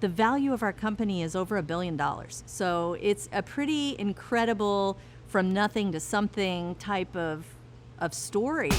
the value of our company is over $1 billion. So it's a pretty incredible from nothing to something type of story.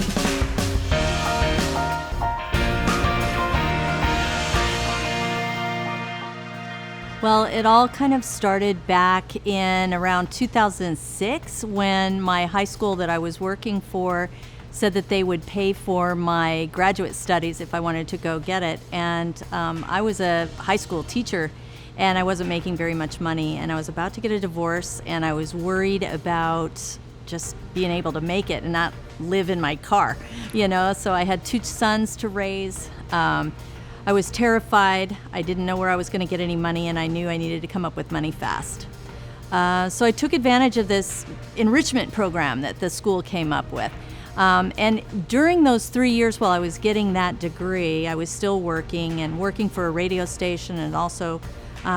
Well, it all kind of started back in around 2006 when my high school that I was working for said that they would pay for my graduate studies if I wanted to go get it. And I was a high school teacher and I wasn't making very much money, and I was about to get a divorce, and I was worried about just being able to make it and not live in my car, So I had 2 sons to raise. I was terrified. I didn't know where I was going to get any money, and I knew I needed to come up with money fast. So I took advantage of this enrichment program that the school came up with. And during those 3 years while I was getting that degree, I was still working for a radio station and also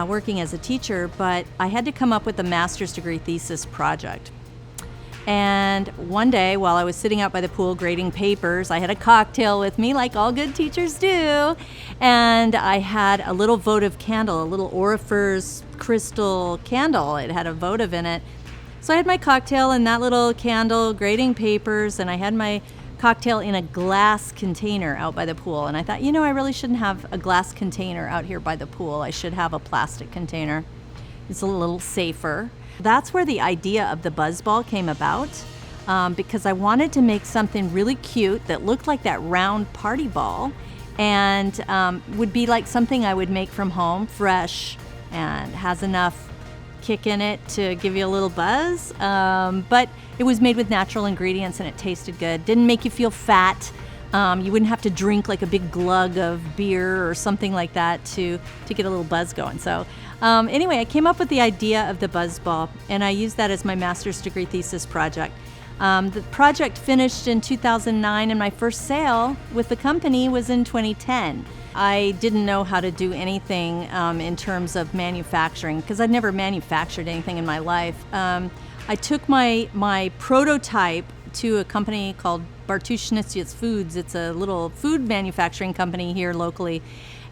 working as a teacher, but I had to come up with a master's degree thesis project. And one day, while I was sitting out by the pool grading papers, I had a cocktail with me, like all good teachers do. And I had a little votive candle, a little Aurifer's crystal candle. It had a votive in it. So I had my cocktail and that little candle, grading papers, and I had my cocktail in a glass container out by the pool. And I thought, I really shouldn't have a glass container out here by the pool. I should have a plastic container. It's a little safer. That's where the idea of the Buzzball came about, because I wanted to make something really cute that looked like that round party ball and would be like something I would make from home, fresh, and has enough kick in it to give you a little buzz. But it was made with natural ingredients and it tasted good. Didn't make you feel fat. You wouldn't have to drink like a big glug of beer or something like that to get a little buzz going. So anyway, I came up with the idea of the Buzzball, and I used that as my master's degree thesis project. The project finished in 2009, and my first sale with the company was in 2010. I didn't know how to do anything in terms of manufacturing because I'd never manufactured anything in my life. I took my prototype to a company called Bartusz Foods. It's a little food manufacturing company here locally.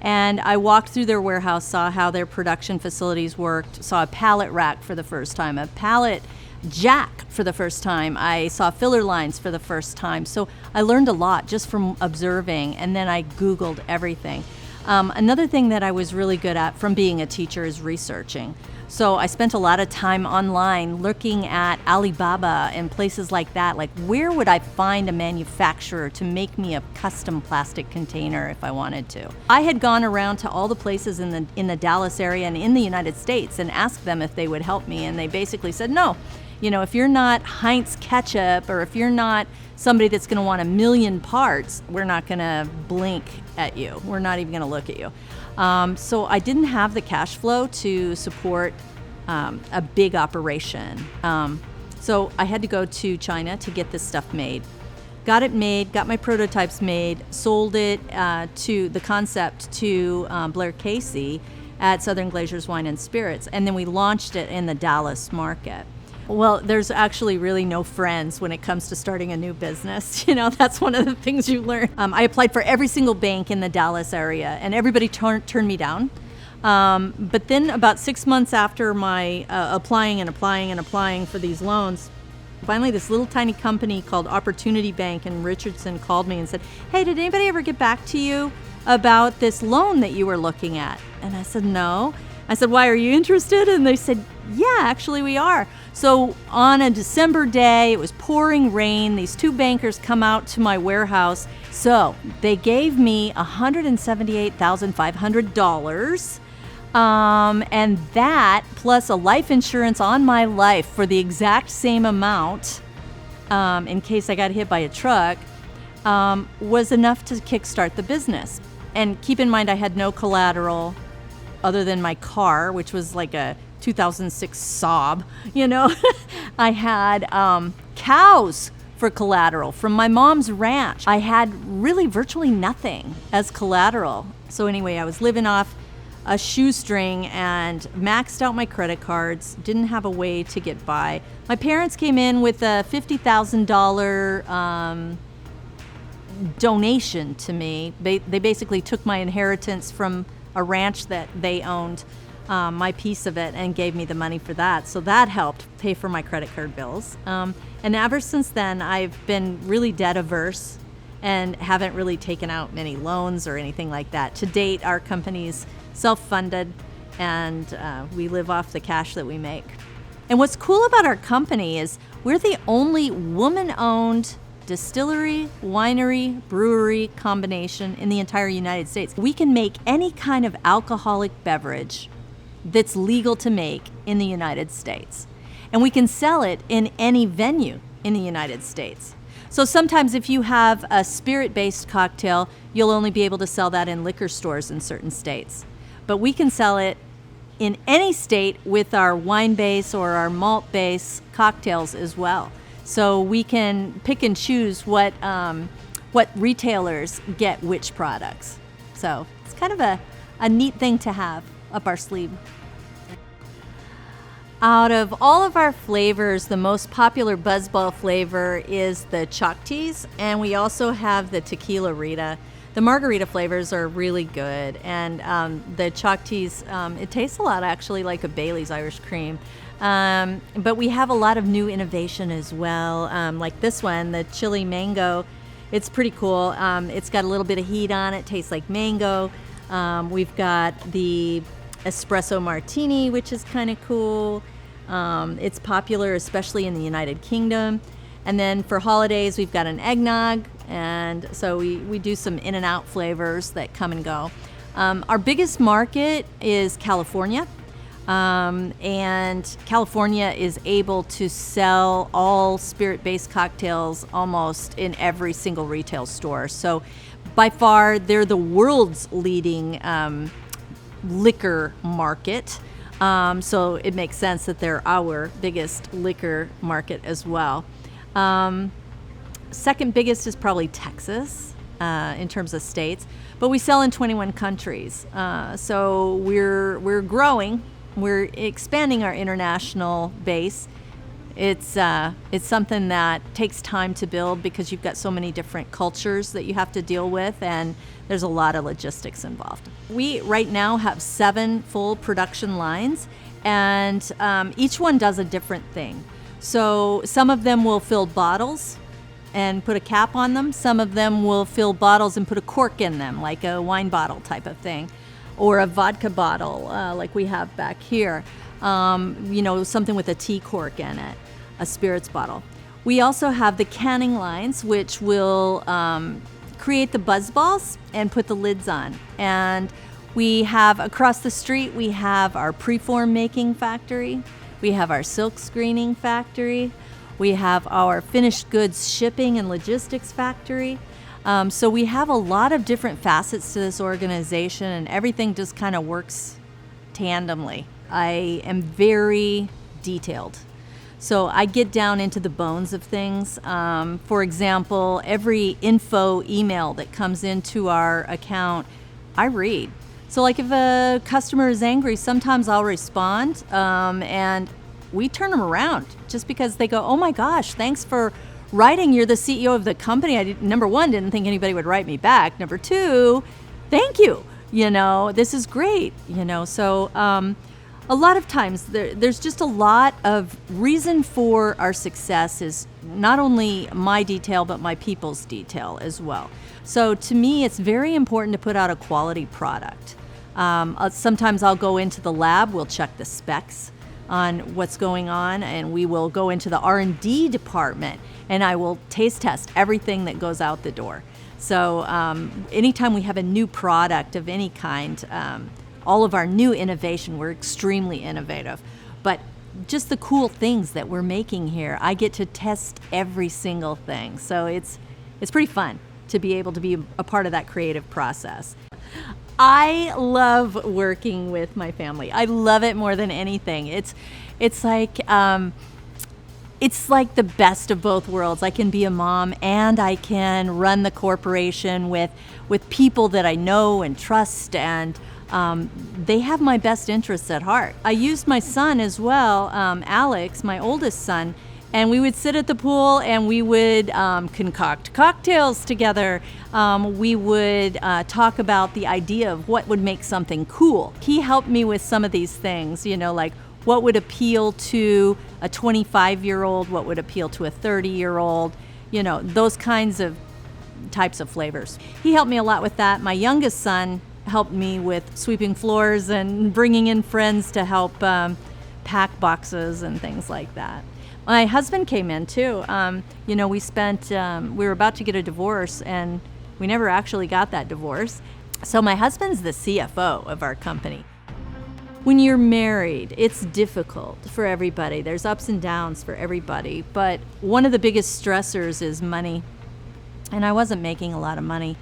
And I walked through their warehouse, saw how their production facilities worked, saw a pallet rack for the first time, a pallet jack for the first time. I saw filler lines for the first time. So I learned a lot just from observing, and then I Googled everything. Another thing that I was really good at from being a teacher is researching. So I spent a lot of time online looking at Alibaba and places like that. Like, where would I find a manufacturer to make me a custom plastic container if I wanted to? I had gone around to all the places in the Dallas area and in the United States and asked them if they would help me, and they basically said no. If you're not Heinz ketchup, or if you're not somebody that's going to want 1 million parts, we're not going to blink at you. We're not even going to look at you. So I didn't have the cash flow to support a big operation. So I had to go to China to get this stuff made. Got it made, got my prototypes made, sold it to the concept to Blair Casey at Southern Glazers Wine and Spirits, and then we launched it in the Dallas market. Well, there's actually really no friends when it comes to starting a new business. That's one of the things you learn. I applied for every single bank in the Dallas area, and everybody turned me down. But then about 6 months after my applying for these loans, finally this little tiny company called Opportunity Bank in Richardson called me and said, "Hey, did anybody ever get back to you about this loan that you were looking at?" And I said, "No." I said, "Why, are you interested?" And they said, "Yeah, actually we are." So on a December day, it was pouring rain. These 2 bankers come out to my warehouse. So they gave me $178,500. And that plus a life insurance on my life for the exact same amount, in case I got hit by a truck, was enough to kickstart the business. And keep in mind, I had no collateral other than my car, which was like a 2006 Saab, I had cows for collateral from my mom's ranch. I had really virtually nothing as collateral. So anyway, I was living off a shoestring and maxed out my credit cards, didn't have a way to get by. My parents came in with a $50,000 donation to me. They basically took my inheritance from a ranch that they owned, my piece of it, and gave me the money for that. So that helped pay for my credit card bills. And ever since then, I've been really debt averse and haven't really taken out many loans or anything like that. To date, our company's self-funded, and we live off the cash that we make. And what's cool about our company is we're the only woman-owned distillery, winery, brewery combination in the entire United States. We can make any kind of alcoholic beverage that's legal to make in the United States. And we can sell it in any venue in the United States. So sometimes if you have a spirit-based cocktail, you'll only be able to sell that in liquor stores in certain states. But we can sell it in any state with our wine base or our malt base cocktails as well. So we can pick and choose what retailers get which products. So it's kind of a neat thing to have up our sleeve. Out of all of our flavors, the most popular Buzzballz flavor is the chalk teas, and we also have the tequila Rita. The margarita flavors are really good, and the chalk teas, it tastes a lot actually like a Bailey's Irish Cream. But we have a lot of new innovation as well, like this one, the chili mango. It's pretty cool. It's got a little bit of heat on it, tastes like mango. We've got the espresso martini, which is kind of cool. It's popular, especially in the United Kingdom. And then for holidays, we've got an eggnog. And so we do some in and out flavors that come and go. Our biggest market is California. And California is able to sell all spirit-based cocktails almost in every single retail store. So by far, they're the world's leading liquor market. So it makes sense that they're our biggest liquor market as well. Second biggest is probably Texas in terms of states, but we sell in 21 countries. So we're growing. We're expanding our international base. It's something that takes time to build because you've got so many different cultures that you have to deal with, and there's a lot of logistics involved. We right now have 7 full production lines, and each one does a different thing. So some of them will fill bottles and put a cap on them. Some of them will fill bottles and put a cork in them, like a wine bottle type of thing, or a vodka bottle like we have back here. Something with a tea cork in it, a spirits bottle. We also have the canning lines, which will create the Buzzballz and put the lids on. And we have across the street, we have our preform making factory. We have our silk screening factory. We have our finished goods shipping and logistics factory. So we have a lot of different facets to this organization, and everything just kind of works tandemly. I am very detailed. So I get down into the bones of things. For example, every info email that comes into our account, I read. So like if a customer is angry, sometimes I'll respond, and we turn them around just because they go, oh my gosh, thanks for writing. You're the CEO of the company. Number one, didn't think anybody would write me back. Number two, thank you. This is great. So a lot of times there's just a lot of reason for our success is not only my detail, but my people's detail as well. So to me, it's very important to put out a quality product. Sometimes I'll go into the lab, we'll check the specs on what's going on, and we will go into the R&D department, and I will taste test everything that goes out the door. So anytime we have a new product of any kind, all of our new innovation, we're extremely innovative. But just the cool things that we're making here, I get to test every single thing. So it's pretty fun to be able to be a part of that creative process. I love working with my family. I love it more than anything. It's like the best of both worlds. I can be a mom and I can run the corporation with people that I know and trust, and they have my best interests at heart. I used my son as well, Alex, my oldest son, And we would sit at the pool and we would concoct cocktails together. We would talk about the idea of what would make something cool. He helped me with some of these things, like what would appeal to a 25-year-old, what would appeal to a 30-year-old, those kinds of types of flavors. He helped me a lot with that. My youngest son helped me with sweeping floors and bringing in friends to help pack boxes and things like that. My husband came in too. We were about to get a divorce and we never actually got that divorce. So my husband's the CFO of our company. When you're married, it's difficult for everybody. There's ups and downs for everybody, but one of the biggest stressors is money. And I wasn't making a lot of money.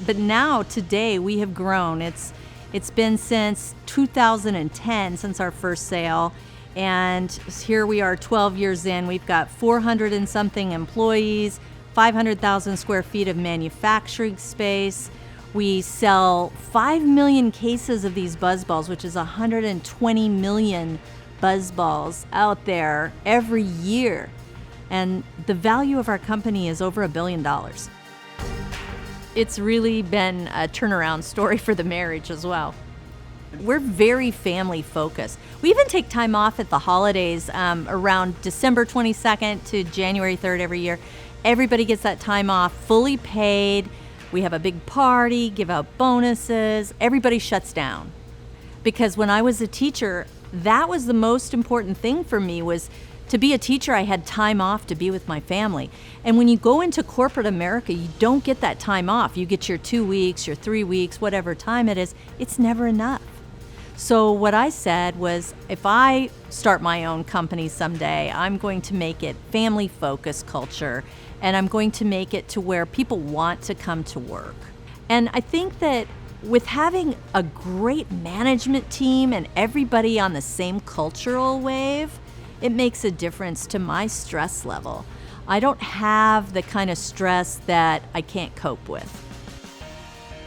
But now, today, we have grown. It's been since 2010, since our first sale. And here we are 12 years in. We've got 400 and something employees, 500,000 square feet of manufacturing space. We sell 5 million cases of these Buzzballz, which is 120 million Buzzballz out there every year. And the value of our company is over $1 billion. It's really been a turnaround story for the marriage as well. We're very family focused. We even take time off at the holidays around December 22nd to January 3rd every year. Everybody gets that time off fully paid. We have a big party, give out bonuses. Everybody shuts down. Because when I was a teacher, that was the most important thing for me, was to be a teacher, I had time off to be with my family. And when you go into corporate America, you don't get that time off. You get your 2 weeks, your 3 weeks, whatever time it is. It's never enough. So what I said was, if I start my own company someday, I'm going to make it family-focused culture, and I'm going to make it to where people want to come to work. And I think that with having a great management team and everybody on the same cultural wave, it makes a difference to my stress level. I don't have the kind of stress that I can't cope with.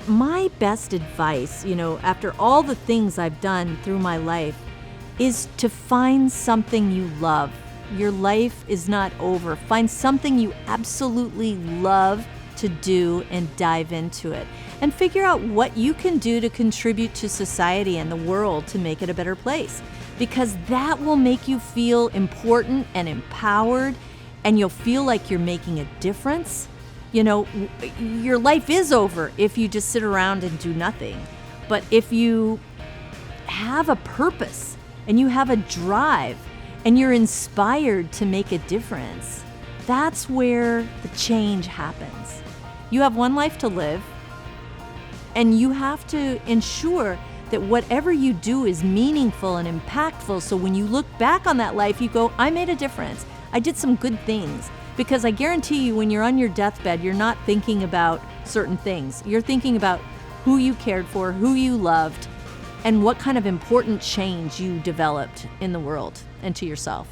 My best advice, after all the things I've done through my life, is to find something you love. Your life is not over. Find something you absolutely love to do and dive into it. And figure out what you can do to contribute to society and the world to make it a better place. Because that will make you feel important and empowered, and you'll feel like you're making a difference. Your life is over if you just sit around and do nothing. But if you have a purpose and you have a drive and you're inspired to make a difference, that's where the change happens. You have one life to live, and you have to ensure that whatever you do is meaningful and impactful, so when you look back on that life, you go, I made a difference. I did some good things. Because I guarantee you, when you're on your deathbed, you're not thinking about certain things. You're thinking about who you cared for, who you loved, and what kind of important change you developed in the world and to yourself.